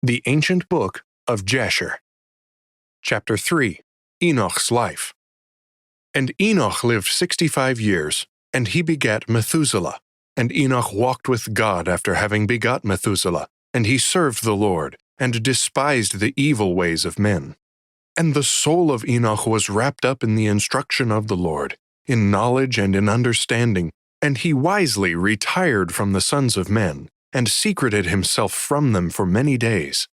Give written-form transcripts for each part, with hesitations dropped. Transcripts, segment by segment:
The Ancient Book of Jasher. Chapter 3. Enoch's Life. And Enoch lived 65 years, and he begat Methuselah. And Enoch walked with God after having begot Methuselah, and he served the Lord, and despised the evil ways of men. And the soul of Enoch was wrapped up in the instruction of the Lord, in knowledge and in understanding, and he wisely retired from the sons of men, and secreted himself from them for many days.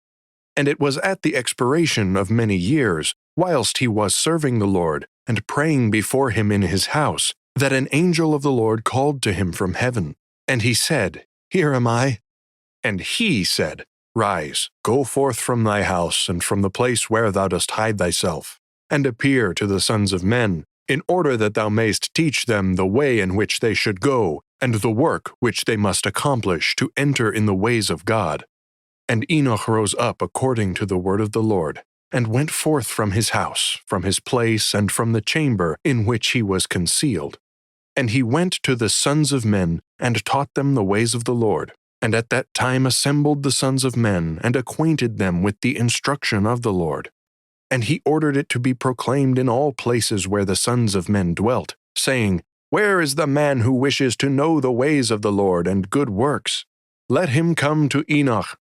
And it was at the expiration of many years, whilst he was serving the Lord, and praying before him in his house, that an angel of the Lord called to him from heaven. And he said, Here am I. And he said, Rise, go forth from thy house, and from the place where thou dost hide thyself, and appear to the sons of men, in order that thou mayst teach them the way in which they should go, and the work which they must accomplish to enter in the ways of God. And Enoch rose up according to the word of the Lord, and went forth from his house, from his place, and from the chamber in which he was concealed. And he went to the sons of men, and taught them the ways of the Lord, and at that time assembled the sons of men, and acquainted them with the instruction of the Lord. And he ordered it to be proclaimed in all places where the sons of men dwelt, saying, Where is the man who wishes to know the ways of the Lord and good works? Let him come to Enoch.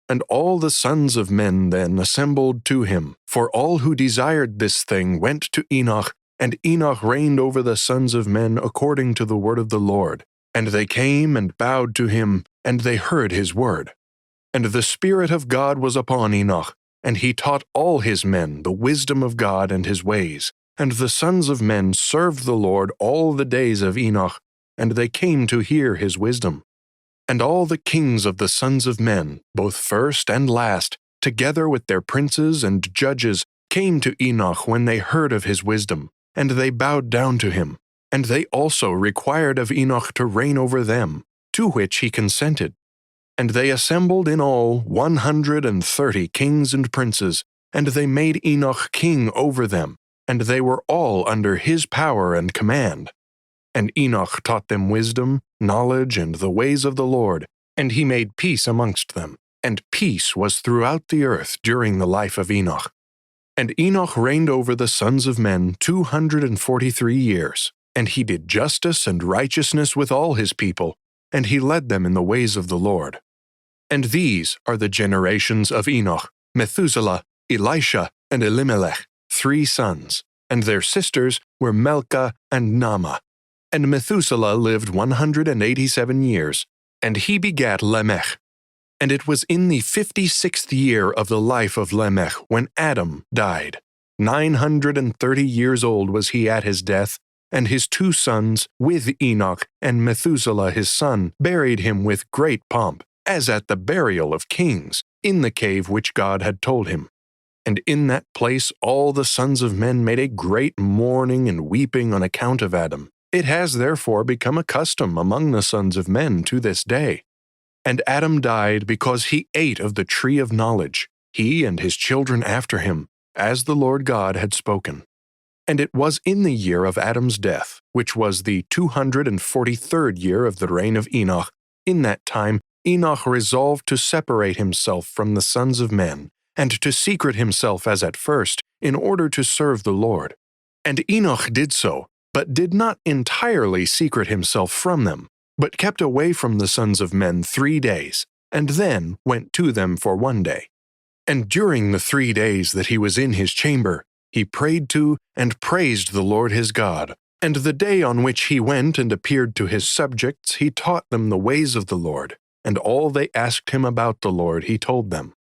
And all the sons of men then assembled to him, for all who desired this thing went to Enoch, and Enoch reigned over the sons of men according to the word of the Lord. And they came and bowed to him, and they heard his word. And the Spirit of God was upon Enoch, and he taught all his men the wisdom of God and his ways. And the sons of men served the Lord all the days of Enoch, and they came to hear his wisdom. And all the kings of the sons of men, both first and last, together with their princes and judges, came to Enoch when they heard of his wisdom, and they bowed down to him. And they also required of Enoch to reign over them, to which he consented. And they assembled in all 130 kings and princes, and they made Enoch king over them, and they were all under his power and command. And Enoch taught them wisdom, knowledge, and the ways of the Lord, and he made peace amongst them, and peace was throughout the earth during the life of Enoch. And Enoch reigned over the sons of men 243 years, and he did justice and righteousness with all his people, and he led them in the ways of the Lord. And these are the generations of Enoch, Methuselah, Elisha, and Elimelech, 3 sons, and their sisters were Melchah and Naamah. And Methuselah lived 187 years, and he begat Lamech. And it was in the 56th year of the life of Lamech when Adam died. 930 years old was he at his death, and his 2 sons, with Enoch and Methuselah his son, buried him with great pomp, as at the burial of kings, in the cave which God had told him. And in that place all the sons of men made a great mourning and weeping on account of Adam. It has therefore become a custom among the sons of men to this day. And Adam died because he ate of the tree of knowledge, he and his children after him, as the Lord God had spoken. And it was in the year of Adam's death, which was the 243rd year of the reign of Enoch. In that time Enoch resolved to separate himself from the sons of men, and to secret himself as at first, in order to serve the Lord. And Enoch did so, but did not entirely secret himself from them, but kept away from the sons of men 3 days, and then went to them for 1 day. And during the 3 days that he was in his chamber, he prayed to and praised the Lord his God. And the day on which he went and appeared to his subjects, he taught them the ways of the Lord, and all they asked him about the Lord he told them.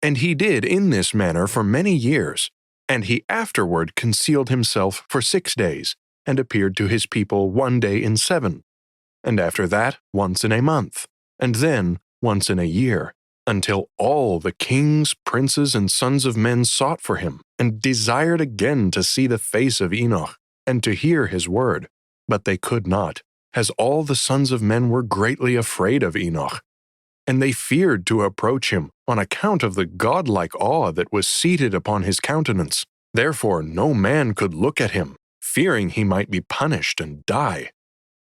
And he did in this manner for many years, and he afterward concealed himself for 6 days, and appeared to his people 1 day in 7, and after that once in a month, and then once in a year, until all the kings, princes, and sons of men sought for him, and desired again to see the face of Enoch, and to hear his word. But they could not, as all the sons of men were greatly afraid of Enoch. And they feared to approach him, on account of the godlike awe that was seated upon his countenance. Therefore no man could look at him, fearing he might be punished and die.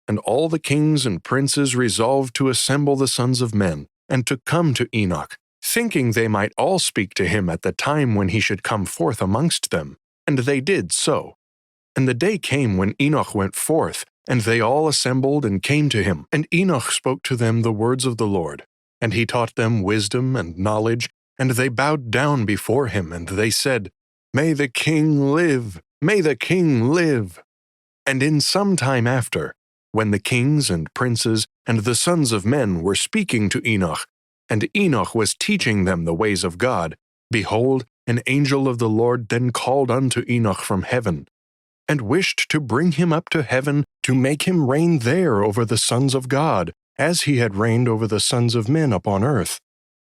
And all the kings and princes resolved to assemble the sons of men, and to come to Enoch, thinking they might all speak to him at the time when he should come forth amongst them, and they did so. And the day came when Enoch went forth, and they all assembled and came to him, and Enoch spoke to them the words of the Lord, and he taught them wisdom and knowledge, and they bowed down before him, and they said, May the king live! May the king live! And in some time after, when the kings and princes and the sons of men were speaking to Enoch, and Enoch was teaching them the ways of God, behold, an angel of the Lord then called unto Enoch from heaven, and wished to bring him up to heaven to make him reign there over the sons of God, as he had reigned over the sons of men upon earth.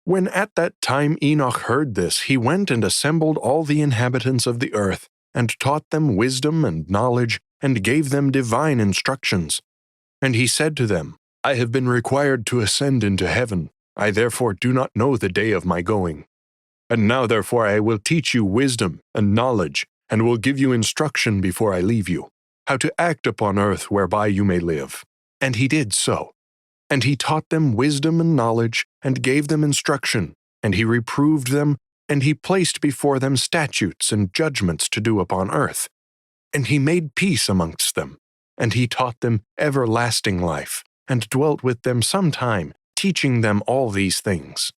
When at that time Enoch heard this, he went and assembled all the inhabitants of the earth, and taught them wisdom and knowledge, and gave them divine instructions. And he said to them, I have been required to ascend into heaven. I therefore do not know the day of my going. And now therefore I will teach you wisdom and knowledge, and will give you instruction before I leave you, how to act upon earth whereby you may live. And he did so. And he taught them wisdom and knowledge, and gave them instruction, and he reproved them, and he placed before them statutes and judgments to do upon earth. And he made peace amongst them, and he taught them everlasting life, and dwelt with them some time, teaching them all these things.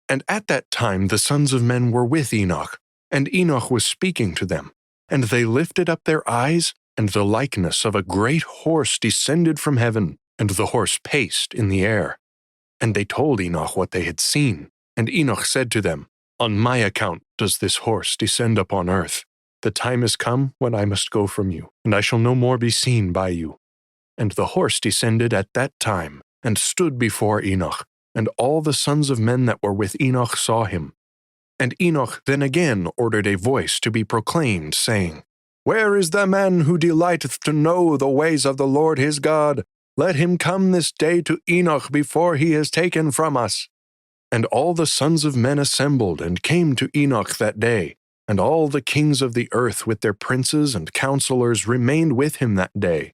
And at that time the sons of men were with Enoch, and Enoch was speaking to them. And they lifted up their eyes, and the likeness of a great horse descended from heaven, and the horse paced in the air. And they told Enoch what they had seen. And Enoch said to them, On my account does this horse descend upon earth. The time is come when I must go from you, and I shall no more be seen by you. And the horse descended at that time, and stood before Enoch, and all the sons of men that were with Enoch saw him. And Enoch then again ordered a voice to be proclaimed, saying, Where is the man who delighteth to know the ways of the Lord his God? Let him come this day to Enoch before he is taken from us. And all the sons of men assembled and came to Enoch that day, and all the kings of the earth with their princes and counselors remained with him that day.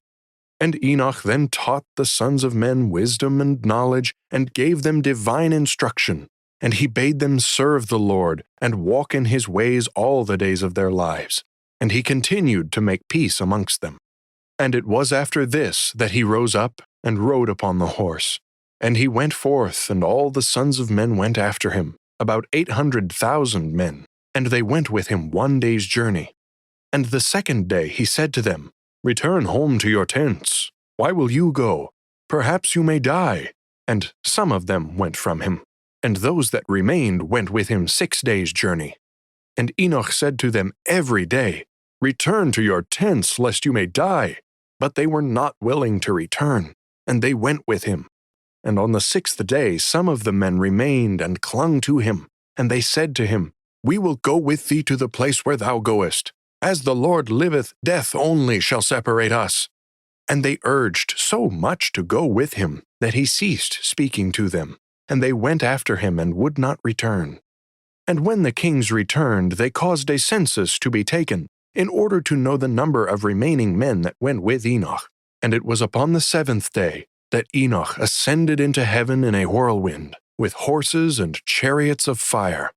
And Enoch then taught the sons of men wisdom and knowledge, and gave them divine instruction. And he bade them serve the Lord, and walk in his ways all the days of their lives. And he continued to make peace amongst them. And it was after this that he rose up, and rode upon the horse. And he went forth, and all the sons of men went after him, about 800,000 men. And they went with him 1 day's journey. And the second day he said to them, Return home to your tents. Why will you go? Perhaps you may die. And some of them went from him. And those that remained went with him 6 days' journey. And Enoch said to them every day, Return to your tents, lest you may die. But they were not willing to return, and they went with him. And on the 6th day some of the men remained and clung to him, and they said to him, We will go with thee to the place where thou goest. As the Lord liveth, death only shall separate us. And they urged so much to go with him that he ceased speaking to them. And they went after him and would not return. And when the kings returned, they caused a census to be taken, in order to know the number of remaining men that went with Enoch. And it was upon the 7th day that Enoch ascended into heaven in a whirlwind, with horses and chariots of fire.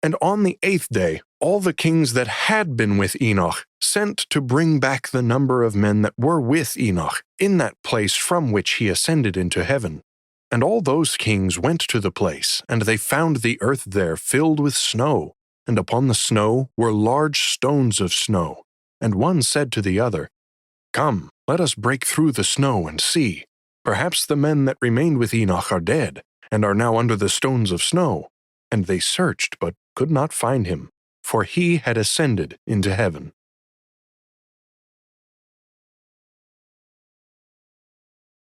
And on the 8th day, all the kings that had been with Enoch sent to bring back the number of men that were with Enoch in that place from which he ascended into heaven. And all those kings went to the place, and they found the earth there filled with snow, and upon the snow were large stones of snow. And one said to the other, Come, let us break through the snow and see. Perhaps the men that remained with Enoch are dead, and are now under the stones of snow. And they searched, but could not find him, for he had ascended into heaven.